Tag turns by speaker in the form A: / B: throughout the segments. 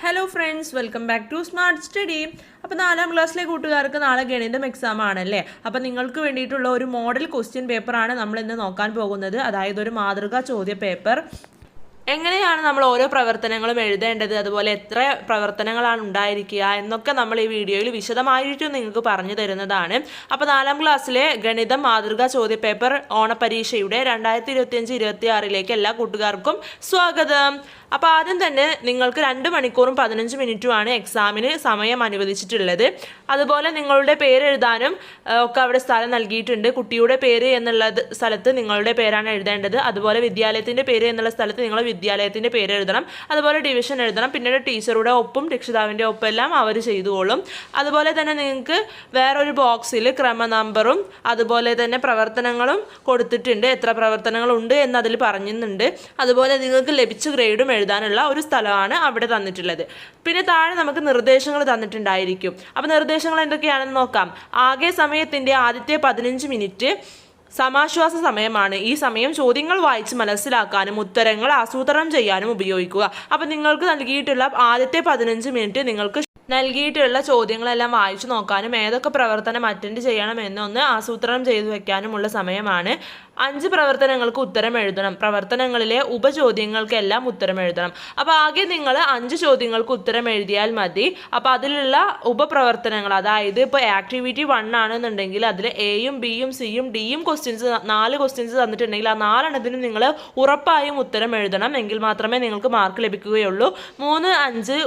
A: Hello friends, welcome back to smart study. അപ്പോൾ 4ാം ക്ലാസ്സിലെ കൂട്ടുകാർക്ക് നാളെ ഗണിതം എക്സാം ആണല്ലേ. അപ്പോൾ നിങ്ങൾക്ക് വേണ്ടിയിട്ടുള്ള ഒരു മോഡൽ ക്വസ്റ്റ്യൻ പേപ്പറാണ് നമ്മൾ ഇന്ന് നോക്കാൻ പോകുന്നത്. അതായത് ഒരു മാതൃകാ ചോദ്യ പേപ്പർ. എങ്ങനെയാണ് നമ്മൾ ഓരോ പ്രവർത്തനങ്ങളും എഴുതേണ്ടത്, അതുപോലെ എത്ര പ്രവർത്തനങ്ങളാണ് ഉണ്ടായിരിക്കുക എന്നൊക്കെ നമ്മൾ ഈ വീഡിയോയിൽ വിശദമായിട്ട് നിങ്ങൾക്ക് പറഞ്ഞു തരുന്നതാണ്. അപ്പോൾ 4ാം ക്ലാസ്സിലെ ഗണിതം മാതൃകാ ചോദ്യപേപ്പർ ഓണപരീക്ഷയുടെ 2025-26 എല്ലാ കൂട്ടുകാർക്കും സ്വാഗതം. അപ്പോൾ ആദ്യം തന്നെ നിങ്ങൾക്ക് 2 മണിക്കൂറും 15 മിനിറ്റുമാണ് എക്സാമിന് സമയം അനുവദിച്ചിട്ടുള്ളത്. അതുപോലെ നിങ്ങളുടെ പേര് എഴുതാനും ഒക്കെ അവിടെ സ്ഥലം നൽകിയിട്ടുണ്ട്. കുട്ടിയുടെ പേര് എന്നുള്ള സ്ഥലത്ത് നിങ്ങളുടെ പേരാണ് എഴുതേണ്ടത്. അതുപോലെ വിദ്യാലയത്തിൻ്റെ പേര് എന്നുള്ള സ്ഥലത്ത് നിങ്ങൾ വിദ്യാലയത്തിൻ്റെ പേര് എഴുതണം. അതുപോലെ ഡിവിഷൻ എഴുതണം. പിന്നീട് ടീച്ചറുടെ ഒപ്പും രക്ഷിതാവിൻ്റെ ഒപ്പം എല്ലാം അവർ ചെയ്തുകൊള്ളും. അതുപോലെ തന്നെ നിങ്ങൾക്ക് വേറൊരു ബോക്സിൽ ക്രമ നമ്പറും അതുപോലെ തന്നെ പ്രവർത്തനങ്ങളും കൊടുത്തിട്ടുണ്ട്. എത്ര പ്രവർത്തനങ്ങളുണ്ട് എന്നതിൽ പറയുന്നുണ്ട്. അതുപോലെ നിങ്ങൾക്ക് ലഭിച്ച ഗ്രേഡും എഴുതാനുള്ള ഒരു സ്ഥലമാണ് അവിടെ തന്നിട്ടുള്ളത്. പിന്നെ താഴെ നമുക്ക് നിർദ്ദേശങ്ങൾ തന്നിട്ടുണ്ടായിരിക്കും. അപ്പോൾ നിർദ്ദേശങ്ങൾ എന്തൊക്കെയാണെന്ന് നോക്കാം. ആകെ സമയത്തിൻ്റെ ആദ്യത്തെ 15 മിനിറ്റ് സമാശ്വാസ സമയമാണ്. ഈ സമയം ചോദ്യങ്ങൾ വായിച്ച് മനസ്സിലാക്കാനും ഉത്തരങ്ങൾ ആസൂത്രണം ചെയ്യാനും ഉപയോഗിക്കുക. അപ്പോൾ നിങ്ങൾക്ക് നൽകിയിട്ടുള്ള ആദ്യത്തെ 15 മിനിറ്റ് നിങ്ങൾക്ക് നൽകിയിട്ടുള്ള ചോദ്യങ്ങളെല്ലാം വായിച്ചു നോക്കാനും ഏതൊക്കെ പ്രവർത്തനം അറ്റൻഡ് ചെയ്യണം എന്നൊന്ന് ആസൂത്രണം ചെയ്തു വെക്കാനുമുള്ള സമയമാണ്. 5 പ്രവർത്തനങ്ങൾക്ക് ഉത്തരം എഴുതണം. പ്രവർത്തനങ്ങളിലെ ഉപചോദ്യങ്ങൾക്കെല്ലാം ഉത്തരം എഴുതണം. അപ്പോൾ ആകെ നിങ്ങൾ 5 ചോദ്യങ്ങൾക്ക് ഉത്തരം എഴുതിയാൽ മതി. അപ്പോൾ അതിലുള്ള ഉപപ്രവർത്തനങ്ങൾ, അതായത് ഇപ്പോൾ ആക്ടിവിറ്റി 1 ആണെന്നുണ്ടെങ്കിൽ അതിൽ എയും ബിയും സിയും ഡിയും ക്വസ്റ്റ്യൻസ് 4 ക്വസ്റ്റ്യൻസ് തന്നിട്ടുണ്ടെങ്കിൽ ആ 4 എണ്ണത്തിന് നിങ്ങൾ ഉറപ്പായും ഉത്തരം എഴുതണം. എങ്കിൽ മാത്രമേ നിങ്ങൾക്ക് മാർക്ക് ലഭിക്കുകയുള്ളൂ. 3, 5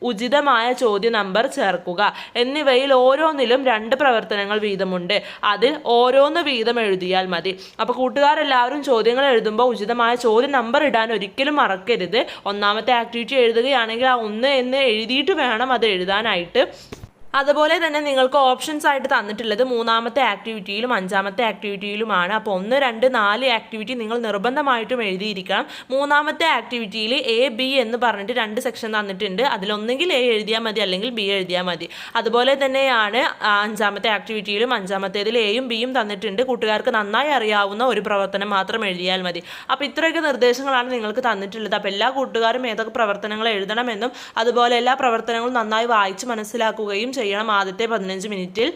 A: ഉചിതമായ ചോദ്യ നമ്പർ ചേർക്കുക എന്നിവയിൽ ഓരോന്നിലും 2 പ്രവർത്തനങ്ങൾ വീതമുണ്ട്. അതിൽ ഓരോന്ന് വീതം എഴുതിയാൽ മതി. അപ്പോൾ കൂട്ടുകാരെല്ലാവരും ചോദ്യങ്ങൾ എഴുതുമ്പോൾ ഉചിതമായ ചോദ്യ നമ്പർ ഇടാൻ ഒരിക്കലും മറക്കരുത്. 1ാമത്തെ ആക്ടിവിറ്റി എഴുതുകയാണെങ്കിൽ ആ 1 എന്ന് എഴുതിയിട്ട് വേണം അത് എഴുതാനായിട്ട്. അതുപോലെ തന്നെ നിങ്ങൾക്ക് ഓപ്ഷൻസ് ആയിട്ട് തന്നിട്ടുള്ളത് 3ാമത്തെ ആക്ടിവിറ്റിയിലും 5ാമത്തെ ആക്ടിവിറ്റിയിലുമാണ്. അപ്പോൾ 1, 2, 4 ആക്ടിവിറ്റി നിങ്ങൾ നിർബന്ധമായിട്ടും എഴുതിയിരിക്കണം. 3ാമത്തെ ആക്ടിവിറ്റിയിൽ എ ബി എന്ന് പറഞ്ഞിട്ട് 2 സെക്ഷൻ തന്നിട്ടുണ്ട്. അതിലൊന്നെങ്കിൽ എ എഴുതിയാൽ മതി, അല്ലെങ്കിൽ ബി എഴുതിയാൽ മതി. അതുപോലെ തന്നെയാണ് 5ാമത്തെ ആക്ടിവിറ്റിയിലും 5ാമത്തേതിൽ എയും ബിയും തന്നിട്ടുണ്ട്. കൂട്ടുകാർക്ക് നന്നായി അറിയാവുന്ന ഒരു പ്രവർത്തനം മാത്രം എഴുതിയാൽ മതി. അപ്പോൾ ഇത്രയൊക്കെ നിർദ്ദേശങ്ങളാണ് നിങ്ങൾക്ക് തന്നിട്ടുള്ളത്. അപ്പോൾ എല്ലാ കൂട്ടുകാരും ഏതൊക്കെ പ്രവർത്തനങ്ങൾ എഴുതണമെന്നും അതുപോലെ എല്ലാ പ്രവർത്തനങ്ങളും നന്നായി വായിച്ച് മനസ്സിലാക്കുകയും ചെയ്യണം ആദ്യത്തെ 15 മിനിറ്റിൽ.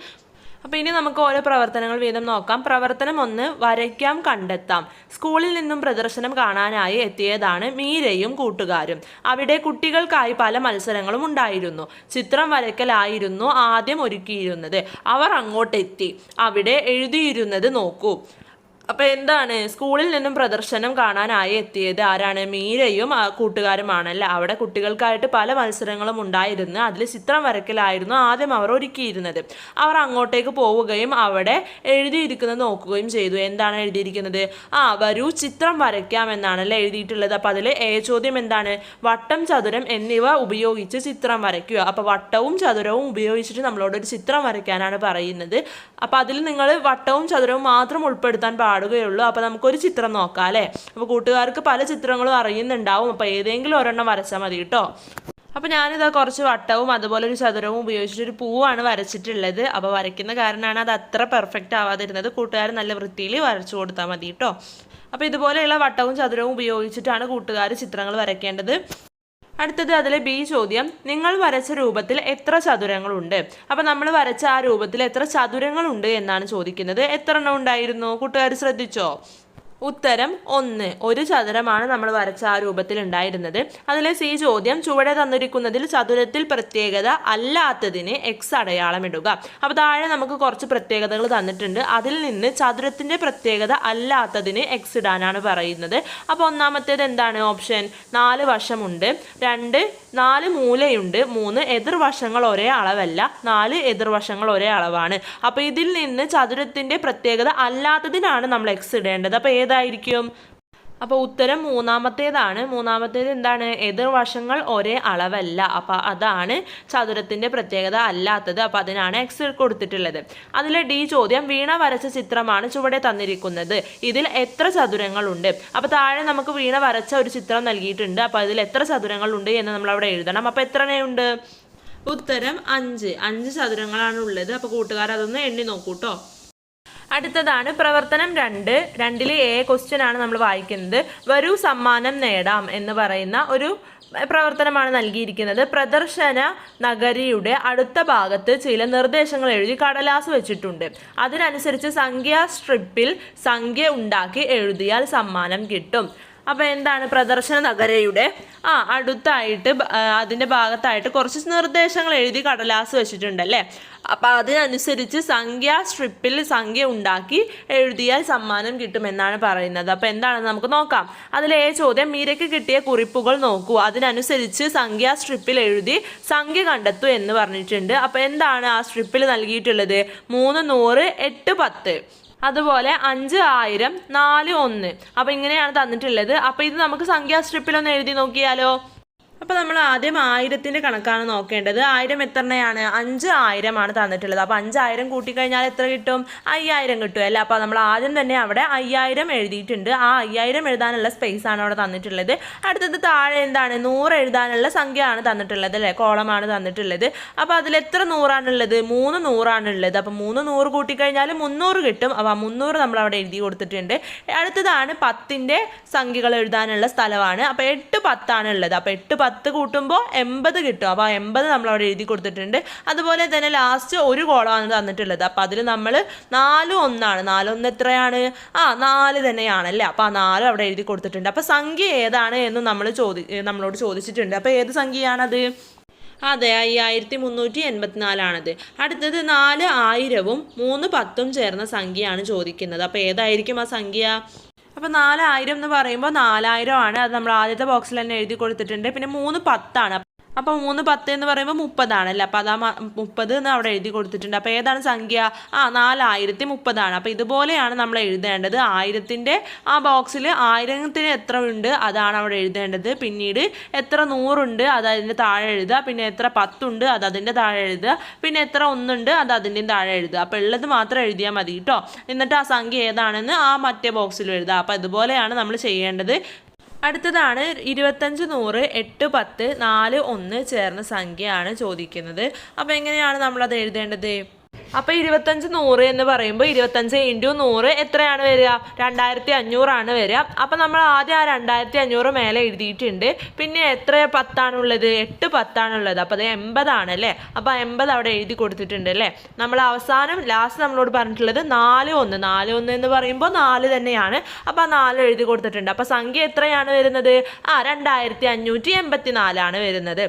A: അപ്പോൾ ഇനി നമുക്ക് ഓരോ പ്രവർത്തനങ്ങൾ വീതം നോക്കാം. പ്രവർത്തനം 1, വരയ്ക്കാം കണ്ടെത്താം. സ്കൂളിൽ നിന്നും പ്രദർശനം കാണാനായി എത്തിയതാണ് മീരയും കൂട്ടുകാരും. അവിടെ കുട്ടികൾക്കായി പല മത്സരങ്ങളും ഉണ്ടായിരുന്നു. ചിത്രം വരയ്ക്കലായിരുന്നു ആദ്യം ഒരുക്കിയിരുന്നത്. അവർ അങ്ങോട്ടെത്തി. അവിടെ എഴുതിയിരുന്നത് നോക്കൂ. അപ്പോൾ എന്താണ്, സ്കൂളിൽ നിന്നും പ്രദർശനം കാണാനായി എത്തിയത് ആരാണ്? മീരയും കൂട്ടുകാരുമാണല്ലേ. അവിടെ കുട്ടികൾക്കായിട്ട് പല മത്സരങ്ങളും ഉണ്ടായിരുന്നു. അതിൽ ചിത്രം വരയ്ക്കലായിരുന്നു ആദ്യം അവർ ഒരുക്കിയിരുന്നത്. അവർ അങ്ങോട്ടേക്ക് പോവുകയും അവിടെ എഴുതിയിരിക്കുന്നത് നോക്കുകയും ചെയ്തു. എന്താണ് എഴുതിയിരിക്കുന്നത്? വരൂ ചിത്രം വരയ്ക്കാം എന്നാണല്ലേ എഴുതിയിട്ടുള്ളത്. അപ്പോൾ അതിൽ ചോദ്യം എന്താണ്? വട്ടം, ചതുരം എന്നിവ ഉപയോഗിച്ച് ചിത്രം വരയ്ക്കുക. അപ്പോൾ വട്ടവും ചതുരവും ഉപയോഗിച്ചിട്ട് നമ്മളോടൊരു ചിത്രം വരയ്ക്കാനാണ് പറയുന്നത്. അപ്പോൾ അതിൽ നിങ്ങൾ വട്ടവും ചതുരവും മാത്രം ഉൾപ്പെടുത്താൻ പാടുകയുള്ളൂ. അപ്പോൾ നമുക്കൊരു ചിത്രം നോക്കാം അല്ലേ. അപ്പോൾ കൂട്ടുകാർക്ക് പല ചിത്രങ്ങളും അറിയുന്നുണ്ടാവും. അപ്പോൾ ഏതെങ്കിലും ഒരെണ്ണം വരച്ചാൽ മതി കേട്ടോ. അപ്പോൾ ഞാനിതാ കുറച്ച് വട്ടവും അതുപോലെ ഒരു ചതുരവും ഉപയോഗിച്ചിട്ടൊരു പൂവാണ് വരച്ചിട്ടുള്ളത്. അപ്പോൾ വരയ്ക്കുന്ന കാരണമാണ് അത് അത്ര പെർഫെക്റ്റ് ആവാതിരുന്നത്. കൂട്ടുകാർ നല്ല വൃത്തിയിൽ വരച്ചു കൊടുത്താൽ മതി കേട്ടോ. അപ്പോൾ ഇതുപോലെയുള്ള വട്ടവും ചതുരവും ഉപയോഗിച്ചിട്ടാണ് കൂട്ടുകാർ ചിത്രങ്ങൾ വരയ്ക്കേണ്ടത്. അടുത്തത് അതിലെ ബി ചോദ്യം, നിങ്ങൾ വരച്ച രൂപത്തിൽ എത്ര ചതുരങ്ങളുണ്ട്? അപ്പം നമ്മൾ വരച്ച ആ രൂപത്തിൽ എത്ര ചതുരങ്ങളുണ്ട് എന്നാണ് ചോദിക്കുന്നത്. എത്ര എണ്ണം ഉണ്ടായിരുന്നു? കൂട്ടുകാർ ശ്രദ്ധിച്ചോ? ഉത്തരം 1. ഒരു ചതുരമാണ് നമ്മൾ വരച്ച ആ രൂപത്തിൽ ഉണ്ടായിരുന്നത്. അതിലെ സി ചോദ്യം, ചുവടെ തന്നിരിക്കുന്നതിൽ ചതുരത്തിൽ പ്രത്യേകത അല്ലാത്തതിന് എക്സ് അടയാളം ഇടുക. അപ്പോൾ താഴെ നമുക്ക് കുറച്ച് പ്രത്യേകതകൾ തന്നിട്ടുണ്ട്. അതിൽ നിന്ന് ചതുരത്തിൻ്റെ പ്രത്യേകത അല്ലാത്തതിന് എക്സ് ഇടാനാണ് പറയുന്നത്. അപ്പോൾ ഒന്നാമത്തേത് എന്താണ്? ഓപ്ഷൻ 4 വശമുണ്ട്, 2 4 മൂലയുണ്ട്, 3 എതിർവശങ്ങൾ ഒരേ അളവല്ല, 4 എതിർവശങ്ങൾ ഒരേ അളവാണ്. അപ്പോൾ ഇതിൽ നിന്ന് ചതുരത്തിൻ്റെ പ്രത്യേകത അല്ലാത്തതിനാണ് നമ്മൾ എക്സ് ഇടേണ്ടത്. അപ്പോൾ ഏതായിരിക്കും? അപ്പോൾ ഉത്തരം 3ാമത്തേതാണ്. 3ാമത്തേത് എന്താണ്? എതിർവശങ്ങൾ ഒരേ അളവല്ല. അപ്പോൾ അതാണ് ചതുരത്തിൻ്റെ പ്രത്യേകത അല്ലാത്തത്. അപ്പോൾ അതിനാണ് എക്സ് കൊടുത്തിട്ടുള്ളത്. അതിലെ ഡി ചോദ്യം, വീണ വരച്ച ചിത്രമാണ് ചുവടെ തന്നിരിക്കുന്നത്. ഇതിൽ എത്ര ചതുരങ്ങളുണ്ട്? അപ്പോൾ താഴെ നമുക്ക് വീണ വരച്ച ഒരു ചിത്രം നൽകിയിട്ടുണ്ട്. അപ്പോൾ അതിൽ എത്ര ചതുരങ്ങളുണ്ട് എന്ന് നമ്മൾ അവിടെ എഴുതണം. അപ്പോൾ എത്ര എണ്ണമുണ്ട്? ഉത്തരം 5 ചതുരങ്ങളാണ് ഉള്ളത്. അപ്പോൾ കൂട്ടുകാർ അതൊന്ന് എണ്ണി നോക്കൂ കേട്ടോ. അടുത്തതാണ് പ്രവർത്തനം 2. 2-ലെ ക്വസ്റ്റ്യൻ ആണ് നമ്മൾ വായിക്കുന്നത്. വരൂ സമ്മാനം നേടാം എന്ന് പറയുന്ന ഒരു പ്രവർത്തനമാണ് നൽകിയിരിക്കുന്നത്. പ്രദർശന നഗരിയുടെ അടുത്ത ഭാഗത്ത് ചില നിർദ്ദേശങ്ങൾ എഴുതി കടലാസ് വെച്ചിട്ടുണ്ട്. അതിനനുസരിച്ച് സംഖ്യാ സ്ട്രിപ്പിൽ സംഖ്യ ഉണ്ടാക്കി എഴുതിയാൽ സമ്മാനം കിട്ടും. അപ്പോൾ എന്താണ് പ്രദർശന നഗരയുടെ അടുത്തായിട്ട് അതിൻ്റെ ഭാഗത്തായിട്ട് കുറച്ച് നിർദ്ദേശങ്ങൾ എഴുതി കടലാസ് വെച്ചിട്ടുണ്ടല്ലേ. അപ്പോൾ അതിനനുസരിച്ച് സംഖ്യാ സ്ട്രിപ്പിൽ സംഖ്യ ഉണ്ടാക്കി എഴുതിയാൽ സമ്മാനം കിട്ടുമെന്നാണ് പറയുന്നത്. അപ്പോൾ എന്താണെന്ന് നമുക്ക് നോക്കാം. അതിലെ ചോദ്യം മീരയ്ക്ക് കിട്ടിയ കുറിപ്പുകൾ നോക്കൂ, അതിനനുസരിച്ച് സംഖ്യാ സ്ട്രിപ്പിൽ എഴുതി സംഖ്യ കണ്ടെത്തൂ എന്ന് പറഞ്ഞിട്ടുണ്ട്. അപ്പോൾ എന്താണ് ആ സ്ട്രിപ്പിൽ നൽകിയിട്ടുള്ളത്? 3, 100, 8, 10, അതുപോലെ 5, 1000, 4, 1. അപ്പോൾ ഇങ്ങനെയാണ് തന്നിട്ടുള്ളത്. അപ്പോൾ ഇത് നമുക്ക് സംഖ്യാ സ്ട്രിപ്പിലൊന്ന് എഴുതി നോക്കിയാലോ? അപ്പോൾ നമ്മൾ ആദ്യം 1000-ൻ്റെ കണക്കാണ് നോക്കേണ്ടത്. 1000 എത്രയാണ്? 5000 ആണ് തന്നിട്ടുള്ളത്. അപ്പോൾ 5000 കൂട്ടിക്കഴിഞ്ഞാൽ എത്ര കിട്ടും? 5000 കിട്ടും അല്ലേ. അപ്പോൾ നമ്മൾ ആദ്യം തന്നെ അവിടെ 5000 എഴുതിയിട്ടുണ്ട്. ആ 5000 എഴുതാനുള്ള സ്പേസ് ആണ് അവിടെ തന്നിട്ടുള്ളത്. അടുത്തത് താഴെ എന്താണ്? 100 എഴുതാനുള്ള സംഖ്യ ആണ് തന്നിട്ടുള്ളത് അല്ലേ, കോളമാണ് തന്നിട്ടുള്ളത്. അപ്പോൾ അതിൽ എത്ര 100ആണുള്ളത്? 3 100ആണുള്ളത്. അപ്പോൾ 3 100 കൂട്ടിക്കഴിഞ്ഞാൽ 300 കിട്ടും. അപ്പോൾ 300 നമ്മൾ അവിടെ എഴുതി കൊടുത്തിട്ടുണ്ട്. അടുത്തതാണ് 10ൻ്റെ സംഖ്യകൾ എഴുതാനുള്ള സ്ഥലമാണ്. അപ്പോൾ 8 10 ആണുള്ളത്. അപ്പോൾ 8 10 കൂട്ടുമ്പോൾ 80 കിട്ടും. അപ്പോൾ 80 നമ്മൾ അവിടെ എഴുതി കൊടുത്തിട്ടുണ്ട്. അതുപോലെ തന്നെ ലാസ്റ്റ് ഒരു കോളമാണ് തന്നിട്ടുള്ളത്. അപ്പോൾ അതിൽ നമ്മൾ 4 1 ആണ്. 4 1 എത്രയാണ്? 4 തന്നെയാണല്ലേ. അപ്പോൾ ആ 4 അവിടെ എഴുതി കൊടുത്തിട്ടുണ്ട്. അപ്പോൾ സംഖ്യ ഏതാണ് എന്ന് നമ്മളോട് ചോദിച്ചിട്ടുണ്ട്. അപ്പോൾ ഏത് സംഖ്യയാണത്? അതെ, 5384 അടുത്തത് 4000-ഉം 3 10-ഉം ചേർന്ന സംഖ്യയാണ് ചോദിക്കുന്നത്. അപ്പോൾ ഏതായിരിക്കും ആ സംഖ്യ? അപ്പോൾ 4000 എന്ന് പറയുമ്പോൾ 4000 ആണ്. അത് നമ്മൾ ആദ്യത്തെ ബോക്സിൽ തന്നെ എഴുതി കൊടുത്തിട്ടുണ്ട്. പിന്നെ 3 10 ആണ്. അപ്പോൾ 3 10 എന്ന് പറയുമ്പോൾ 30 ആണല്ലേ. അപ്പോൾ അത് 30 എന്ന് അവിടെ എഴുതി കൊടുത്തിട്ടുണ്ട്. അപ്പോൾ ഏതാണ് സംഖ്യ? 4030 ആണ്. അപ്പോൾ ഇതുപോലെയാണ് നമ്മൾ എഴുതേണ്ടത്. 1000-ൻ്റെ ആ ബോക്സിൽ 1000-ത്തിന് എത്ര ഉണ്ട് അതാണ് അവിടെ എഴുതേണ്ടത്. പിന്നീട് എത്ര 100 ഉണ്ട് അത് അതിൻ്റെ താഴെ എഴുതുക. പിന്നെ എത്ര 10 ഉണ്ട് അത് അതിൻ്റെ താഴെ എഴുതുക. പിന്നെ എത്ര 1 ഉണ്ട് അത് അതിൻ്റെ താഴെ എഴുതുക. അപ്പോൾ ഉള്ളത് മാത്രം എഴുതിയാൽ മതി കേട്ടോ. എന്നിട്ട് ആ സംഖ്യ ഏതാണെന്ന് ആ മറ്റേ ബോക്സിൽ എഴുതുക. അപ്പോൾ ഇതുപോലെയാണ് നമ്മൾ ചെയ്യേണ്ടത്. അടുത്തതാണ് 25 100 8 10 4 1 ചേർന്ന സംഖ്യയാണ് ചോദിക്കുന്നത്. അപ്പോൾ എങ്ങനെയാണ് നമ്മളത് എഴുതേണ്ടത്? അപ്പോൾ 25 100 എന്ന് പറയുമ്പോൾ 25 × 100 എത്രയാണ് വരിക? 2500 ആണ് വരിക. അപ്പോൾ നമ്മൾ ആദ്യം ആ 2500 മേലെ എഴുതിയിട്ടുണ്ട്. പിന്നെ എത്ര 10 ആണുള്ളത്? 8 10 ആണുള്ളത്. അപ്പോൾ അത് 80 ആണല്ലേ. അപ്പോൾ 80 അവിടെ എഴുതി കൊടുത്തിട്ടുണ്ട് അല്ലേ. നമ്മൾ ലാസ്റ്റ് നമ്മളോട് പറഞ്ഞിട്ടുള്ളത് 4 1 4 1 എന്ന് പറയുമ്പോൾ 4 തന്നെയാണ്. അപ്പോൾ 4 എഴുതി കൊടുത്തിട്ടുണ്ട്. അപ്പോൾ സംഖ്യ എത്രയാണ് വരുന്നത്? 2584 ആണ് വരുന്നത്.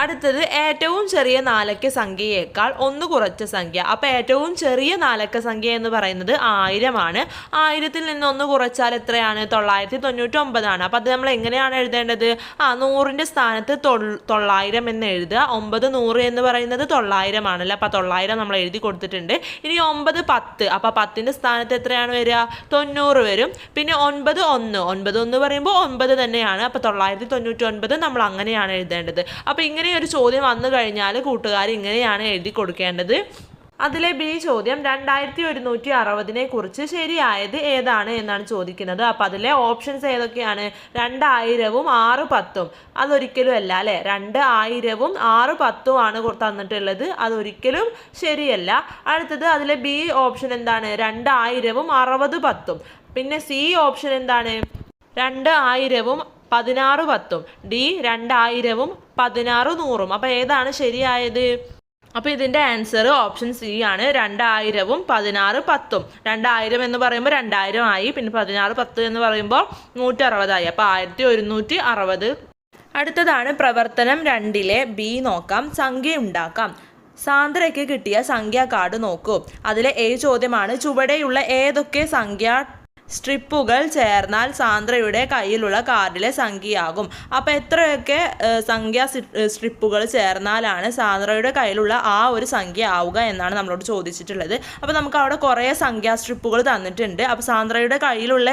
A: അടുത്തത് ഏറ്റവും ചെറിയ നാലക്ക സംഖ്യയേക്കാൾ 1 കുറച്ച സംഖ്യ. അപ്പോൾ ഏറ്റവും ചെറിയ നാലക്ക സംഖ്യ എന്ന് പറയുന്നത് 1000 ആണ്. 1000-ൽ നിന്ന് 1 കുറച്ചാൽ എത്രയാണ്? 999 ആണ്. അപ്പോൾ അത് നമ്മൾ എങ്ങനെയാണ് എഴുതേണ്ടത്? 100-ൻ്റെ സ്ഥാനത്ത് 900 എന്ന് എഴുതുക. 9 100 എന്ന് പറയുന്നത് 900 ആണല്ലോ. അപ്പോൾ 900 നമ്മൾ എഴുതി കൊടുത്തിട്ടുണ്ട്. ഇനി 9 10. അപ്പോൾ 10-ൻ്റെ സ്ഥാനത്ത് എത്രയാണ് വരിക? 90 വരും. പിന്നെ 9 1 പറയുമ്പോൾ 9 തന്നെയാണ്. അപ്പോൾ 999 നമ്മൾ അങ്ങനെയാണ് എഴുതേണ്ടത്. അപ്പോൾ ഇങ്ങനെ ഒരു ചോദ്യം വന്നു കഴിഞ്ഞാൽ കൂട്ടുകാർ ഇങ്ങനെയാണ് എഴുതി കൊടുക്കേണ്ടത്. അതിലെ ബി ചോദ്യം 2160-നെ കുറിച്ച് ശരിയായത് ഏതാണ് എന്നാണ് ചോദിക്കുന്നത്. അപ്പോൾ അതിലെ ഓപ്ഷൻസ് ഏതൊക്കെയാണ്? 2000-ഉം 6 10-ഉം. അതൊരിക്കലും അല്ല അല്ലേ. 2000-ഉം 6 10-ഉം ആണ് തന്നിട്ടുള്ളത്. അതൊരിക്കലും ശരിയല്ല. അടുത്തത് അതിലെ ബി ഓപ്ഷൻ എന്താണ്? 2000-ഉം 60 10-ഉം. പിന്നെ സി ഓപ്ഷൻ എന്താണ്? 2000-ഉം 16 10-ഉം. ഡി 2000-ഉം 16 100-ഉം. അപ്പോൾ ഏതാണ് ശരിയായത്? അപ്പോൾ ഇതിൻ്റെ ആൻസർ ഓപ്ഷൻ സി ആണ്. 2000-ഉം 16 10-ഉം. 2000 എന്ന് പറയുമ്പോൾ 2000 ആയി. പിന്നെ 16 10 എന്ന് പറയുമ്പോൾ 160 ആയി. അപ്പോൾ 1160. അടുത്തതാണ് പ്രവർത്തനം 2-ലെ ബി നോക്കാം. സംഖ്യ ഉണ്ടാക്കാം. സാന്ദ്രയ്ക്ക് കിട്ടിയ സംഖ്യാ കാർഡ് നോക്കൂ. അതിലെ എ ചോദ്യമാണ് ചുവടെയുള്ള ഏതൊക്കെ സംഖ്യാ സ്ട്രിപ്പുകൾ ചേർന്നാൽ സാന്ദ്രയുടെ കയ്യിലുള്ള കാർഡിലെ സംഖ്യയാകും. അപ്പോൾ എത്രയൊക്കെ സംഖ്യാ സ്ട്രിപ്പുകൾ ചേർന്നാലാണ് സാന്ദ്രയുടെ കയ്യിലുള്ള ആ ഒരു സംഖ്യ ആവുക എന്നാണ് നമ്മളോട് ചോദിച്ചിട്ടുള്ളത്. അപ്പോൾ നമുക്ക് അവിടെ കുറേ സംഖ്യാ സ്ട്രിപ്പുകൾ തന്നിട്ടുണ്ട്. അപ്പോൾ സാന്ദ്രയുടെ കയ്യിലുള്ള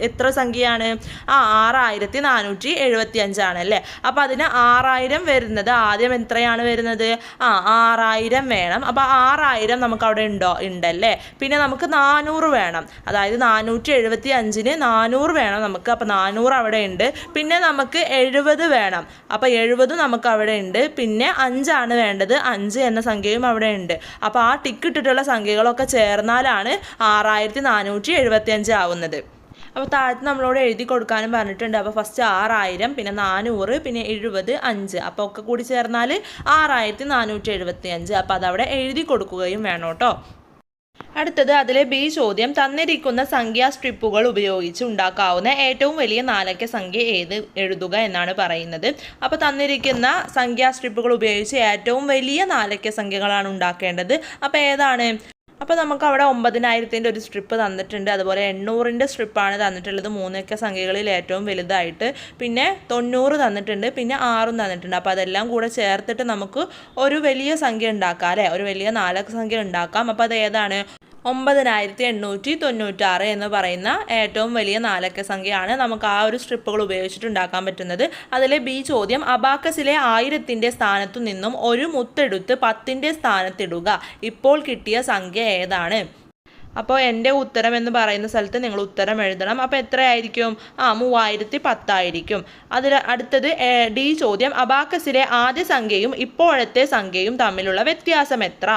A: എത്ര സംഖ്യയാണ്? 6475 ആണല്ലേ. അപ്പോൾ അതിന് 6000 വരുന്നത് ആദ്യം എത്രയാണ് വരുന്നത്? 6000 വേണം. അപ്പോൾ 6000 നമുക്ക് അവിടെ ഉണ്ടല്ലേ. പിന്നെ നമുക്ക് 400 വേണം. അതായത് 475-ന് 400 വേണം നമുക്ക്. അപ്പോൾ 400 അവിടെ ഉണ്ട്. പിന്നെ നമുക്ക് 70 വേണം. അപ്പോൾ 70 നമുക്ക് അവിടെ ഉണ്ട്. പിന്നെ 5 ആണ് വേണ്ടത്. 5 എന്ന സംഖ്യയും അവിടെ ഉണ്ട്. അപ്പോൾ ആ ടിക്ക് ഇട്ടിട്ടുള്ള സംഖ്യകളൊക്കെ ചേർന്നാലാണ് 6475 ആവുന്നത്. അപ്പോൾ താഴത്ത് നമ്മളോട് എഴുതി കൊടുക്കാനും പറഞ്ഞിട്ടുണ്ട്. അപ്പോൾ ഫസ്റ്റ് 6000, പിന്നെ 400, പിന്നെ 70, 5. അപ്പോൾ ഒക്കെ കൂടി ചേർന്നാൽ 6475. അപ്പോൾ അതവിടെ എഴുതി കൊടുക്കുകയും വേണം കേട്ടോ. അടുത്തത് അതിലെ ബി ചോദ്യം, തന്നിരിക്കുന്ന സംഖ്യാ സ്ട്രിപ്പുകൾ ഉപയോഗിച്ച് ഉണ്ടാക്കാവുന്ന ഏറ്റവും വലിയ നാലക്ക സംഖ്യ ഏത് എഴുതുക എന്നാണ് പറയുന്നത്. അപ്പോൾ തന്നിരിക്കുന്ന സംഖ്യാ സ്ട്രിപ്പുകൾ ഉപയോഗിച്ച് ഏറ്റവും വലിയ നാലക്ക സംഖ്യകളാണ് ഉണ്ടാക്കേണ്ടത്. അപ്പോൾ ഏതാണ്? അപ്പോൾ നമുക്ക് അവിടെ 9000-ൻ്റെ ഒരു സ്ട്രിപ്പ് തന്നിട്ടുണ്ട്. അതുപോലെ 800-ൻ്റെ സ്ട്രിപ്പാണ് തന്നിട്ടുള്ളത്, മൂന്നക്ക സംഖ്യകളിൽ ഏറ്റവും വലുതായിട്ട്. പിന്നെ 90 തന്നിട്ടുണ്ട്, പിന്നെ 6 തന്നിട്ടുണ്ട്. അപ്പോൾ അതെല്ലാം കൂടെ ചേർത്തിട്ട് നമുക്ക് ഒരു വലിയ സംഖ്യ ഉണ്ടാക്കാം അല്ലേ, ഒരു വലിയ നാലക്ക സംഖ്യ ഉണ്ടാക്കാം. അപ്പോൾ അത് ഏതാണ്? 9896 എന്ന് പറയുന്ന ഏറ്റവും വലിയ നാലക്ക സംഖ്യയാണ് നമുക്ക് ആ ഒരു സ്ട്രിപ്പുകൾ ഉപയോഗിച്ചിട്ട് ഉണ്ടാക്കാൻ പറ്റുന്നത്. അതിലെ ബി ചോദ്യം, അബാക്കസിലെ 1000-ൻ്റെ സ്ഥാനത്തു നിന്നും ഒരു മുത്തെടുത്ത് 10-ൻ്റെ സ്ഥാനത്തിടുക. ഇപ്പോൾ കിട്ടിയ സംഖ്യ ഏതാണ്? അപ്പോൾ എൻ്റെ ഉത്തരം എന്ന് പറയുന്ന സ്ഥലത്ത് നിങ്ങൾ ഉത്തരം എഴുതണം. അപ്പോൾ എത്രയായിരിക്കും? 3010 ആയിരിക്കും. അതിൽ അടുത്തത് ഡി ചോദ്യം, അബാക്കസിലെ ആദ്യ സംഖ്യയും ഇപ്പോഴത്തെ സംഖ്യയും തമ്മിലുള്ള വ്യത്യാസം എത്ര?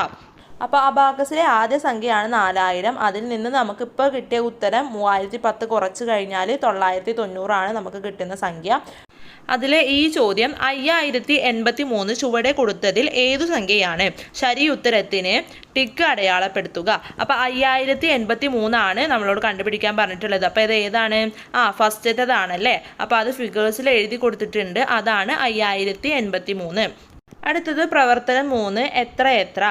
A: അപ്പോൾ അബാക്കസിലെ ആദ്യ സംഖ്യയാണ് 4000. അതിൽ നിന്ന് നമുക്കിപ്പോൾ കിട്ടിയ ഉത്തരം 3010 കുറച്ച് കഴിഞ്ഞാൽ 990 നമുക്ക് കിട്ടുന്ന സംഖ്യ. അതിലെ ഈ ചോദ്യം, 5083 ചുവടെ കൊടുത്തതിൽ ഏതു സംഖ്യയാണ്? ശരി ഉത്തരത്തിന് ടിക്ക് അടയാളപ്പെടുത്തുക. അപ്പോൾ 5083 നമ്മളോട് കണ്ടുപിടിക്കാൻ പറഞ്ഞിട്ടുള്ളത്. അപ്പോൾ ഇത് ഏതാണ്? ഫസ്റ്റത്തേതാണല്ലേ. അപ്പോൾ അത് ഫിഗേഴ്സിൽ എഴുതി കൊടുത്തിട്ടുണ്ട്, അതാണ് 5083. അടുത്തത് പ്രവർത്തനം 3, എത്ര.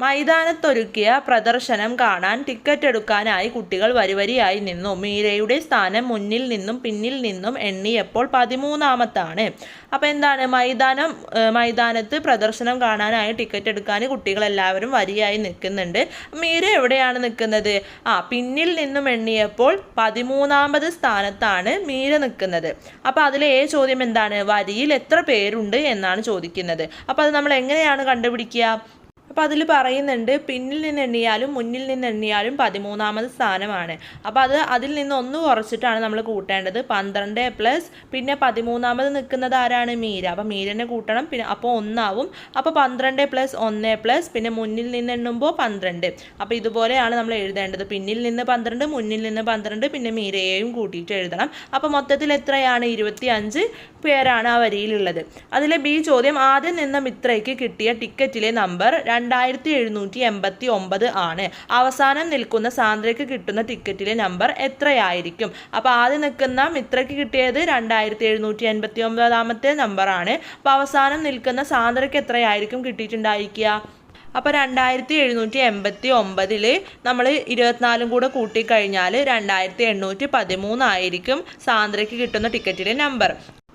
A: മൈതാനത്തൊരുക്കിയ പ്രദർശനം കാണാൻ ടിക്കറ്റ് എടുക്കാനായി കുട്ടികൾ വരിവരിയായി നിന്നു. മീരയുടെ സ്ഥാനം മുന്നിൽ നിന്നും പിന്നിൽ നിന്നും എണ്ണിയപ്പോൾ 13ാമത്താണ്. അപ്പോൾ എന്താണ്? മൈതാനത്ത് പ്രദർശനം കാണാനായി ടിക്കറ്റ് എടുക്കാൻ കുട്ടികളെല്ലാവരും വരിയായി നിൽക്കുന്നുണ്ട്. മീര എവിടെയാണ് നിൽക്കുന്നത്? പിന്നിൽ നിന്നും എണ്ണിയപ്പോൾ 13ാമത് സ്ഥാനത്താണ് മീര നിൽക്കുന്നത്. അപ്പോൾ അതിലെ ചോദ്യം എന്താണ്? വരിയിൽ എത്ര പേരുണ്ട് എന്നാണ് ചോദിക്കുന്നത്. അപ്പോൾ അത് നമ്മൾ എങ്ങനെയാണ് കണ്ടുപിടിക്കുക? അപ്പോൾ അതിൽ പറയുന്നുണ്ട്, പിന്നിൽ നിന്ന് എണ്ണിയാലും മുന്നിൽ നിന്ന് എണ്ണിയാലും 13ാമത് സ്ഥാനമാണ്. അപ്പോൾ അതിൽ നിന്ന് 1 കുറച്ചിട്ടാണ് നമ്മൾ കൂട്ടേണ്ടത്. 12 പ്ലസ് പിന്നെ 13ാമത് നിൽക്കുന്നത് ആരാണ്? മീര. അപ്പോൾ മീരനെ കൂട്ടണം, പിന്നെ അപ്പോൾ 1 ആവും. അപ്പോൾ 12 പ്ലസ് 1 പ്ലസ് പിന്നെ മുന്നിൽ നിന്ന് എണ്ണുമ്പോൾ 12. അപ്പോൾ ഇതുപോലെയാണ് നമ്മൾ എഴുതേണ്ടത്. പിന്നിൽ നിന്ന് 12, മുന്നിൽ നിന്ന് 12, പിന്നെ മീരയെയും കൂട്ടിയിട്ട് എഴുതണം. അപ്പോൾ മൊത്തത്തിൽ എത്രയാണ്? 25 പേരാണ് ആ വരിയിലുള്ളത്. അതിലെ ബി ചോദ്യം, ആദ്യം നിന്ന മിത്രയ്ക്ക് കിട്ടിയ ടിക്കറ്റിലെ നമ്പർ 2789 ആണ്. അവസാനം നിൽക്കുന്ന സാന്ദ്രയ്ക്ക് കിട്ടുന്ന ടിക്കറ്റിലെ നമ്പർ എത്രയായിരിക്കും? അപ്പോൾ ആദ്യം നിൽക്കുന്ന മിത്രയ്ക്ക് കിട്ടിയത് 2789ാമത്തെ നമ്പറാണ്. അപ്പോൾ അവസാനം നിൽക്കുന്ന സാന്ദ്രയ്ക്ക് എത്രയായിരിക്കും കിട്ടിയിട്ടുണ്ടായിരിക്കുക? അപ്പോൾ 2789 നമ്മൾ 24 കൂടെ കൂട്ടിക്കഴിഞ്ഞാൽ 2813 ആയിരിക്കും സാന്ദ്രയ്ക്ക് കിട്ടുന്ന ടിക്കറ്റിലെ നമ്പർ.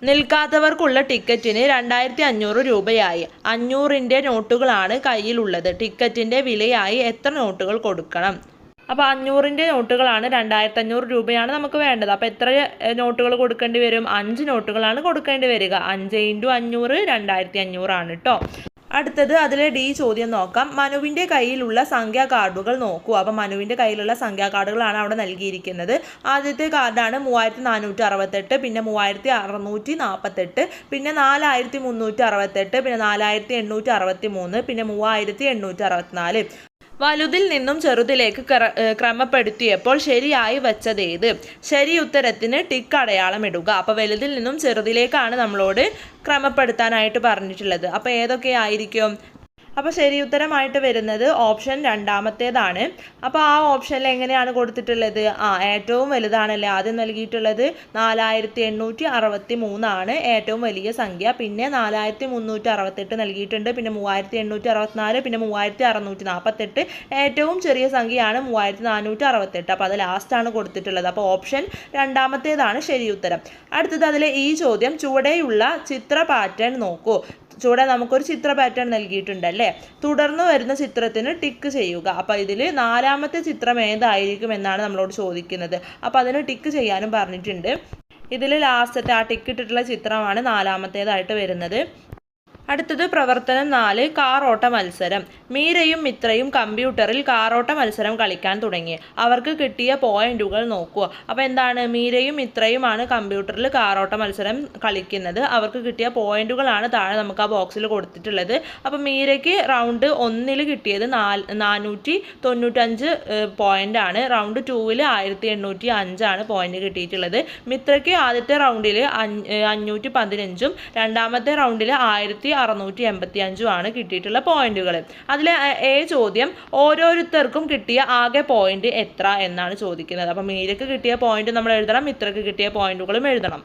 A: നിൽക്കാത്തവർക്കുള്ള ടിക്കറ്റിന് 2500 രൂപയായി. 500-ൻ്റെ നോട്ടുകളാണ് കയ്യിലുള്ളത്. ടിക്കറ്റിൻ്റെ വിലയായി എത്ര നോട്ടുകൾ കൊടുക്കണം? അപ്പോൾ 500-ൻ്റെ നോട്ടുകളാണ്, 2500 രൂപയാണ് നമുക്ക് വേണ്ടത്. അപ്പോൾ എത്ര നോട്ടുകൾ കൊടുക്കേണ്ടി വരും? 5 നോട്ടുകളാണ് കൊടുക്കേണ്ടി വരിക. 5 × 500 2500 ആണ് കേട്ടോ. അടുത്തത് അതിലെ ഡി ചോദ്യം നോക്കാം. മനുവിൻ്റെ കയ്യിലുള്ള സംഖ്യാ കാർഡുകൾ നോക്കൂ. അപ്പോൾ മനുവിൻ്റെ കയ്യിലുള്ള സംഖ്യാ കാർഡുകളാണ് അവിടെ നൽകിയിരിക്കുന്നത്. ആദ്യത്തെ കാർഡാണ് 3468, പിന്നെ 3648, പിന്നെ 4368, പിന്നെ 4863, പിന്നെ 3864. വലുതിൽ നിന്നും ചെറുതിലേക്ക് ക്രമപ്പെടുത്തിയപ്പോൾ ശരിയായി വച്ചതേത്? ശരി ഉത്തരത്തിന് ടിക്ക് അടയാളം ഇടുക. അപ്പോൾ വലുതിൽ നിന്നും ചെറുതിലേക്കാണ് നമ്മളോട് ക്രമപ്പെടുത്താനായിട്ട് പറഞ്ഞിട്ടുള്ളത്. അപ്പോൾ ഏതൊക്കെയായിരിക്കും? അപ്പോൾ ശരി ഉത്തരമായിട്ട് വരുന്നത് ഓപ്ഷൻ 2ാമത്തേതാണ്. അപ്പോൾ ആ ഓപ്ഷനിൽ എങ്ങനെയാണ് കൊടുത്തിട്ടുള്ളത്? ഏറ്റവും വലുതാണല്ലേ ആദ്യം നൽകിയിട്ടുള്ളത്. 4863 ആണ് ഏറ്റവും വലിയ സംഖ്യ. പിന്നെ 4368 നൽകിയിട്ടുണ്ട്, പിന്നെ 3864, പിന്നെ 3648. ഏറ്റവും ചെറിയ സംഖ്യയാണ് 3468. അപ്പോൾ അത് ലാസ്റ്റാണ് കൊടുത്തിട്ടുള്ളത്. അപ്പോൾ ഓപ്ഷൻ 2ാമത്തേതാണ് ശരി ഉത്തരം. അടുത്തത് അതിലെ ഈ ചോദ്യം, ചുവടെയുള്ള ചിത്ര പാറ്റേൺ നോക്കൂ. ചുവടെ നമുക്കൊരു ചിത്ര പാറ്റേൺ നൽകിയിട്ടുണ്ടല്ലേ. തുടർന്ന് വരുന്ന ചിത്രത്തിന് ടിക്ക് ചെയ്യുക. അപ്പോൾ ഇതിൽ 4ാമത്തെ ചിത്രം ഏതായിരിക്കും എന്നാണ് നമ്മളോട് ചോദിക്കുന്നത്. അപ്പോൾ അതിന് ടിക്ക് ചെയ്യാനും പറഞ്ഞിട്ടുണ്ട്. ഇതിൽ ലാസ്റ്റത്തെ ആ ടിക്ക് ഇട്ടിട്ടുള്ള ചിത്രമാണ് 4ാമത്തേതായിട്ട് വരുന്നത്. അടുത്തത് പ്രവർത്തനം 4 കാറോട്ട മത്സരം. മീരയും മിത്രയും കമ്പ്യൂട്ടറിൽ കാറോട്ട മത്സരം കളിക്കാൻ തുടങ്ങി. അവർക്ക് കിട്ടിയ പോയിന്റുകൾ നോക്കുക. അപ്പോൾ എന്താണ്, മീരയും മിത്രയുമാണ് കമ്പ്യൂട്ടറിൽ കാറോട്ട മത്സരം കളിക്കുന്നത്. അവർക്ക് കിട്ടിയ പോയിന്റുകളാണ് താഴെ നമുക്ക് ആ ബോക്സിൽ കൊടുത്തിട്ടുള്ളത്. അപ്പോൾ മീരയ്ക്ക് റൗണ്ട് 1 കിട്ടിയത് 495 പോയിന്റ് ആണ്. റൗണ്ട് 2 1805 പോയിന്റ് കിട്ടിയിട്ടുള്ളത്. മിത്രയ്ക്ക് ആദ്യത്തെ റൗണ്ടിൽ 515 രണ്ടാമത്തെ റൗണ്ടിൽ 1685 കിട്ടിയിട്ടുള്ള പോയിന്റുകൾ. അതിലെ എ ചോദ്യം ഓരോരുത്തർക്കും കിട്ടിയ ആകെ പോയിന്റ് എത്ര എന്നാണ് ചോദിക്കുന്നത്. അപ്പം മീരയ്ക്ക് കിട്ടിയ പോയിന്റ് നമ്മൾ എഴുതണം, മിത്രയ്ക്ക് കിട്ടിയ പോയിന്റുകളും എഴുതണം.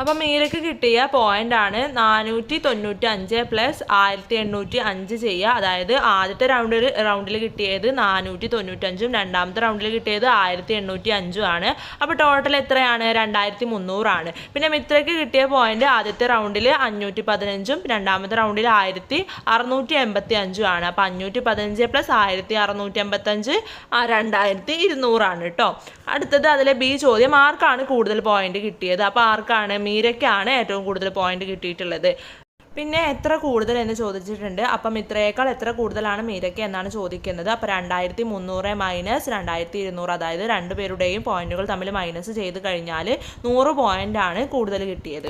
A: അപ്പം മീരയ്ക്ക് കിട്ടിയ പോയിന്റാണ് 495 പ്ലസ് 1805 ചെയ്യുക. അതായത് ആദ്യത്തെ റൗണ്ടിൽ കിട്ടിയത് 495, രണ്ടാമത്തെ റൗണ്ടിൽ കിട്ടിയത് 1805 അപ്പോൾ ടോട്ടൽ എത്രയാണ്, 2300 പിന്നെ മിത്രയ്ക്ക് കിട്ടിയ പോയിന്റ് ആദ്യത്തെ റൗണ്ടിൽ 515, രണ്ടാമത്തെ റൗണ്ടിൽ 1685 അപ്പോൾ 515 പ്ലസ് 1685 2200 കേട്ടോ. അടുത്തത് അതിലെ ബി ചോദ്യം, ആർക്കാണ് കൂടുതൽ പോയിന്റ് കിട്ടിയത്? അപ്പോൾ ആർക്കാണ്, മീരയ്ക്കാണ് ഏറ്റവും കൂടുതൽ പോയിന്റ് കിട്ടിയിട്ടുള്ളത്. പിന്നെ എത്ര കൂടുതൽ എന്ന് ചോദിച്ചിട്ടുണ്ട്. അപ്പം മിത്രയേക്കാൾ എത്ര കൂടുതലാണ് മീരയ്ക്ക് എന്നാണ് ചോദിക്കുന്നത്. അപ്പോൾ 2300 മൈനസ് 2200, അതായത് രണ്ടുപേരുടെയും പോയിന്റുകൾ തമ്മിൽ മൈനസ് ചെയ്ത് കഴിഞ്ഞാൽ 100 പോയിന്റാണ് കൂടുതൽ കിട്ടിയത്.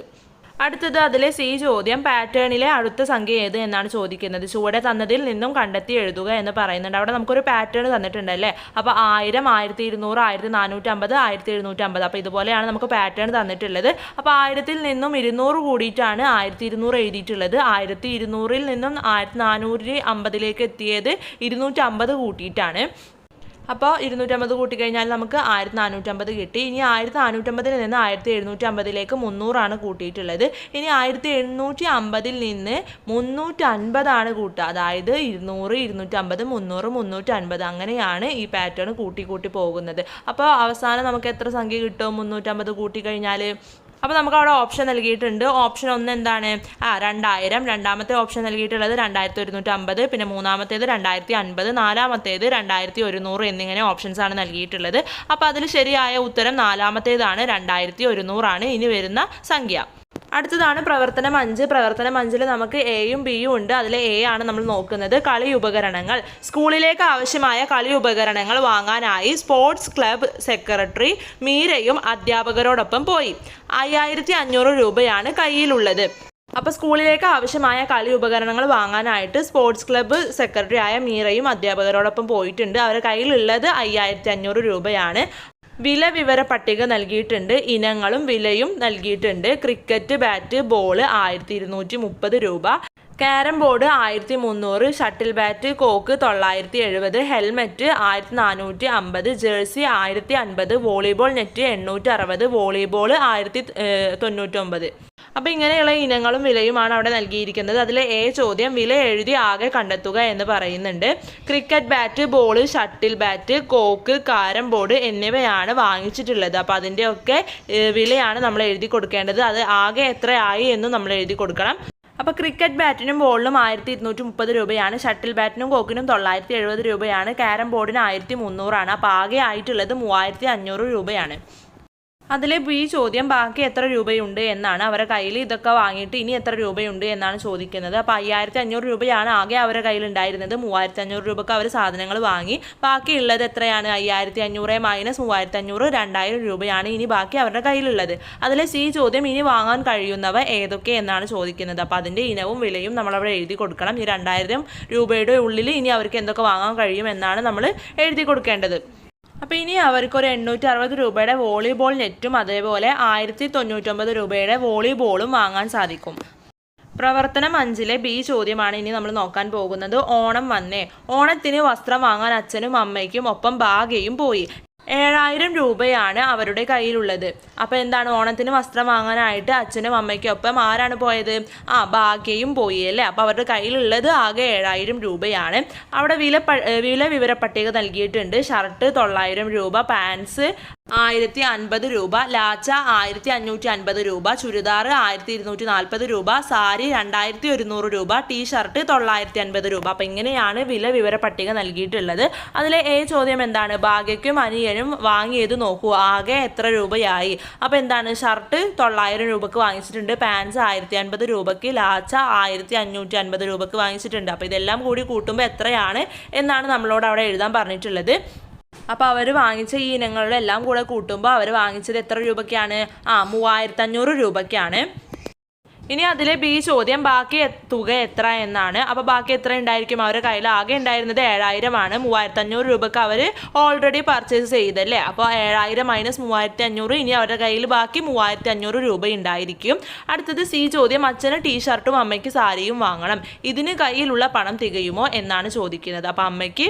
A: അടുത്തത് അതിലെ സി ചോദ്യം, പാറ്റേണിലെ അടുത്ത സംഖ്യ ഏത് എന്നാണ് ചോദിക്കുന്നത്. ചുവടെ തന്നതിൽ നിന്നും കണ്ടെത്തി എഴുതുക എന്ന് പറയുന്നുണ്ട്. അവിടെ നമുക്കൊരു പാറ്റേൺ തന്നിട്ടുണ്ടല്ലേ. അപ്പോൾ 1000, 1200, 1450, 1750. അപ്പോൾ ഇതുപോലെയാണ് നമുക്ക് പാറ്റേൺ തന്നിട്ടുള്ളത്. അപ്പോൾ 1000-ൽ നിന്നും 200 കൂടിയിട്ടാണ് 1200 എഴുതിയിട്ടുള്ളത്. 1200-ൽ നിന്നും 1450 എത്തിയത് 250 കൂട്ടിയിട്ടാണ്. അപ്പോൾ 250 കൂട്ടിക്കഴിഞ്ഞാൽ നമുക്ക് 1450 കിട്ടി. ഇനി 1450-ൽ നിന്ന് 1750 300 കൂട്ടിയിട്ടുള്ളത്. ഇനി 1750-ൽ നിന്ന് 350 കൂട്ടുക. അതായത് 200, 250, 300, 350 അങ്ങനെയാണ് ഈ പാറ്റേൺ കൂട്ടി പോകുന്നത്. അപ്പോൾ അവസാനം നമുക്ക് എത്ര സംഖ്യ കിട്ടും? 350 കൂട്ടിക്കഴിഞ്ഞാൽ. അപ്പോൾ നമുക്ക് അവിടെ ഓപ്ഷൻ നൽകിയിട്ടുണ്ട്. ഓപ്ഷൻ 1 എന്താണ്, 2000. രണ്ടാമത്തെ ഓപ്ഷൻ നൽകിയിട്ടുള്ളത് 2150, പിന്നെ മൂന്നാമത്തേത് 2050, നാലാമത്തേത് 2100 എന്നിങ്ങനെ ഓപ്ഷൻസ് ആണ് നൽകിയിട്ടുള്ളത്. അപ്പോൾ അതിൽ ശരിയായ ഉത്തരം നാലാമത്തേതാണ്, 2100 ഇനി വരുന്ന സംഖ്യ. അടുത്തതാണ് പ്രവർത്തനം 5. പ്രവർത്തനം 5-ൽ നമുക്ക് എയും ബിയും ഉണ്ട്. അതിൽ എ ആണ് നമ്മൾ നോക്കുന്നത്. കളി ഉപകരണങ്ങൾ. സ്കൂളിലേക്ക് ആവശ്യമായ കളി ഉപകരണങ്ങൾ വാങ്ങാനായി സ്പോർട്സ് ക്ലബ് സെക്രട്ടറി മീരയും അധ്യാപകരോടൊപ്പം പോയി. 5500 രൂപയാണ് കയ്യിലുള്ളത്. അപ്പോൾ സ്കൂളിലേക്ക് ആവശ്യമായ കളി ഉപകരണങ്ങൾ വാങ്ങാനായിട്ട് സ്പോർട്സ് ക്ലബ്ബ് സെക്രട്ടറി ആയ മീരയും അധ്യാപകരോടൊപ്പം പോയിട്ടുണ്ട്. അവരുടെ കയ്യിലുള്ളത് 5500 രൂപയാണ്. വില വിവര പട്ടിക നൽകിയിട്ടുണ്ട്. ഇനങ്ങളും വിലയും നൽകിയിട്ടുണ്ട്. ക്രിക്കറ്റ് ബാറ്റ്, ബോൾ 1230 രൂപ, carrom board 1300, shuttle bat cock 970, helmet 1450, jersey 1050, volleyball net 860, volleyball 1099. അപ്പോൾ ഇങ്ങനെയുള്ള ഇനങ്ങളും വിലയുമാണ് അവിടെ നൽകിയിരിക്കുന്നത്. അതിലെ എ ചോദ്യം വില എഴുതി ആകെ കണ്ടെത്തുക എന്ന് പറയുന്നുണ്ട്. Cricket bat, ball, shuttle bat, cock, carrom board എന്നിവയാണ് വാങ്ങിച്ചിട്ടുള്ളത്. അപ്പോൾ അതിൻ്റെയൊക്കെ വിലയാണ് നമ്മൾ എഴുതി കൊടുക്കേണ്ടത്. അത് ആകെ എത്രയായി എന്നും നമ്മൾ എഴുതി കൊടുക്കണം. അപ്പോൾ ക്രിക്കറ്റ് ബാറ്റിനും ബോളിനും 1230 രൂപയാണ്, ഷട്ടിൽ ബാറ്റിനും കോക്കിനും 970 രൂപയാണ്, ക്യാരം ബോർഡിന് 1300. അപ്പോൾ ആകെ ആയിട്ടുള്ളത് 3500 രൂപയാണ്. അതിലെ ബി ചോദ്യം ബാക്കി എത്ര രൂപയുണ്ട് എന്നാണ്. അവരുടെ കയ്യിൽ ഇതൊക്കെ വാങ്ങിയിട്ട് ഇനി എത്ര രൂപയുണ്ട് എന്നാണ് ചോദിക്കുന്നത്. അപ്പോൾ 5500 രൂപയാണ് ആകെ അവരുടെ കയ്യിൽ ഉണ്ടായിരുന്നത്. 3500 രൂപക്ക് അവർ സാധനങ്ങൾ വാങ്ങി. ബാക്കിയുള്ളത് എത്രയാണ്? 5500 മൈനസ് 3500, 2000 രൂപയാണ് ഇനി ബാക്കി അവരുടെ കയ്യിലുള്ളത്. അതിലെ സി ചോദ്യം ഇനി വാങ്ങാൻ കഴിയുന്നവ ഏതൊക്കെ എന്നാണ് ചോദിക്കുന്നത്. അപ്പോൾ അതിൻ്റെ ഇനവും വിലയും നമ്മളവിടെ എഴുതി കൊടുക്കണം. ഈ 2000 രൂപയുടെ ഉള്ളിൽ ഇനി അവർക്ക് എന്തൊക്കെ വാങ്ങാൻ കഴിയും എന്നാണ് നമ്മൾ എഴുതി കൊടുക്കേണ്ടത്. അപ്പോൾ ഇനി അവർക്കൊരു 860 രൂപയുടെ വോളിബോൾ നെറ്റും അതേപോലെ 1099 രൂപയുടെ വോളിബോളും വാങ്ങാൻ സാധിക്കും. പ്രവർത്തനം 5-ലെ ബി ചോദ്യമാണ് ഇനി നമ്മൾ നോക്കാൻ പോകുന്നത്. ഓണം വന്നേ. ഓണത്തിന് വസ്ത്രം വാങ്ങാൻ അച്ഛനും അമ്മയ്ക്കും ഒപ്പം ഭാഗ്യയും പോയി. 7000 രൂപയാണ് അവരുടെ കയ്യിലുള്ളത്. അപ്പോൾ എന്താണ്, ഓണത്തിന് വസ്ത്രം വാങ്ങാനായിട്ട് അച്ഛനും അമ്മയ്ക്കൊപ്പം ആരാണ് പോയത്? ഭാഗ്യയും പോയി അല്ലേ. അപ്പോൾ അവരുടെ കയ്യിലുള്ളത് ആകെ 7000 രൂപയാണ്. അവിടെ വില വിവര പട്ടിക നൽകിയിട്ടുണ്ട്. ഷർട്ട് 900 രൂപ, പാൻസ് 1050 രൂപ, ലാച്ച 1550 രൂപ, ചുരിദാർ 1240 രൂപ, സാരി 2100 രൂപ, ടീഷർട്ട് 950 രൂപ. അപ്പം ഇങ്ങനെയാണ് വില വിവര പട്ടിക നൽകിയിട്ടുള്ളത്. അതിലെ ചോദ്യം എന്താണ്? ഭാഗ്യക്കും അനിയനും വാങ്ങിയത് നോക്കൂ, ആകെ എത്ര രൂപയായി? അപ്പം എന്താണ്? ഷർട്ട് 900 രൂപക്ക് വാങ്ങിച്ചിട്ടുണ്ട്, പാൻസ് 1050 രൂപയ്ക്ക്, ലാച്ച 1550 രൂപക്ക് വാങ്ങിച്ചിട്ടുണ്ട്. അപ്പോൾ ഇതെല്ലാം കൂടി കൂട്ടുമ്പോൾ എത്രയാണ് എന്നാണ് നമ്മളോട് അവിടെ എഴുതാൻ പറഞ്ഞിട്ടുള്ളത്. അപ്പോൾ അവർ വാങ്ങിച്ച ഈ ഇനങ്ങളുടെ എല്ലാം കൂടെ കൂട്ടുമ്പോൾ അവർ വാങ്ങിച്ചത് എത്ര രൂപയ്ക്കാണ്? 3500 രൂപയ്ക്കാണ്. ഇനി അതിലെ ബി ചോദ്യം ബാക്കി തുക എത്ര എന്നാണ്. അപ്പോൾ ബാക്കി എത്ര ഉണ്ടായിരിക്കും? അവരുടെ കയ്യിൽ ആകെ ഉണ്ടായിരുന്നത് 7000 ആണ്. 3500 രൂപയ്ക്ക് അവർ ഓൾറെഡി പർച്ചേസ് ചെയ്തല്ലേ. അപ്പോൾ 7000 മൈനസ് 3500, ഇനി അവരുടെ കയ്യിൽ ബാക്കി 3500 രൂപ ഉണ്ടായിരിക്കും. അടുത്തത് സി ചോദ്യം, അച്ഛന് ടീഷർട്ടും അമ്മയ്ക്ക് സാരിയും വാങ്ങണം, ഇതിന് കയ്യിലുള്ള പണം തികയുമോ എന്നാണ് ചോദിക്കുന്നത്. അപ്പോൾ അമ്മയ്ക്ക്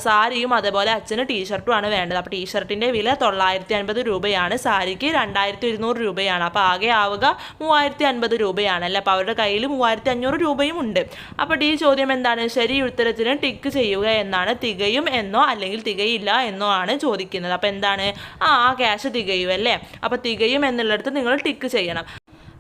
A: സാരിയും അതേപോലെ അച്ഛന് ടീഷർട്ടുമാണ് വേണ്ടത്. അപ്പോൾ ടീഷർട്ടിൻ്റെ വില 950 രൂപയാണ്, സാരിക്ക് 2200 രൂപയാണ്. അപ്പോൾ ആകെ ആവുക 3050 രൂപയാണല്ലേ. അപ്പോൾ അവരുടെ കയ്യിൽ 3500 രൂപയും ഉണ്ട്. അപ്പോൾ ഈ ചോദ്യം എന്താണ്? ശരി ഉത്തരത്തിന് ടിക്ക് ചെയ്യുക എന്നാണ്. തികയും എന്നോ അല്ലെങ്കിൽ തികയില്ല എന്നോ ആണ് ചോദിക്കുന്നത്. അപ്പോൾ എന്താണ്? ആ ക്യാഷ് തികയും അല്ലേ. അപ്പോൾ തികയും എന്നുള്ളിടത്ത് നിങ്ങൾ ടിക്ക് ചെയ്യണം.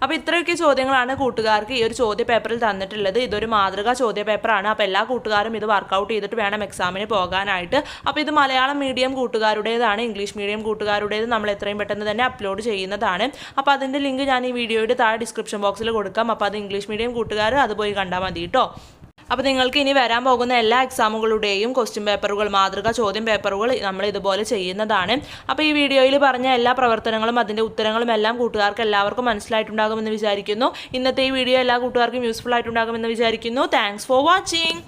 A: അപ്പോൾ ഇത്രയൊക്കെ ചോദ്യങ്ങളാണ് കൂട്ടുകാർക്ക് ഈ ഒരു ചോദ്യ പേപ്പറിൽ തന്നിട്ടുള്ളത്. ഇതൊരു മാതൃകാ ചോദ്യ പേപ്പറാണ്. അപ്പോൾ എല്ലാ കൂട്ടുകാരും ഇത് വർക്കൗട്ട് ചെയ്തിട്ട് വേണം എക്സാമിന് പോകാനായിട്ട്. അപ്പോൾ ഇത് മലയാളം മീഡിയം കൂട്ടുകാരുടേതാണ്, ഇംഗ്ലീഷ് മീഡിയം കൂട്ടുകാരുടേത് നമ്മൾ എത്രയും പെട്ടെന്ന് തന്നെ അപ്ലോഡ് ചെയ്യുന്നതാണ്. അപ്പോൾ അതിൻ്റെ ലിങ്ക് ഞാൻ ഈ വീഡിയോയുടെ താഴെ ഡിസ്ക്രിപ്ഷൻ ബോക്സിൽ കൊടുക്കാം. അപ്പോൾ അത് ഇംഗ്ലീഷ് മീഡിയം കൂട്ടുകാർ അത് പോയി കണ്ടാൽ മതി കേട്ടോ. അപ്പോൾ നിങ്ങൾക്ക് ഇനി വരാൻ പോകുന്ന എല്ലാ എക്സാമുകളുടെയും ക്വസ്റ്റ്യൻ പേപ്പറുകൾ, മാതൃകാ ചോദ്യം പേപ്പറുകൾ നമ്മൾ ഇതുപോലെ ചെയ്യുന്നതാണ്. അപ്പോൾ ഈ വീഡിയോയിൽ പറഞ്ഞ എല്ലാ പ്രവർത്തനങ്ങളും അതിൻ്റെ ഉത്തരങ്ങളും എല്ലാം കൂട്ടുകാർക്ക് എല്ലാവർക്കും മനസ്സിലായിട്ടുണ്ടാകുമെന്ന് വിചാരിക്കുന്നു. ഇന്നത്തെ ഈ വീഡിയോ എല്ലാ കൂട്ടുകാർക്കും യൂസ്ഫുൾ ആയിട്ടുണ്ടാകുമെന്ന് വിചാരിക്കുന്നു. Thanks for watching.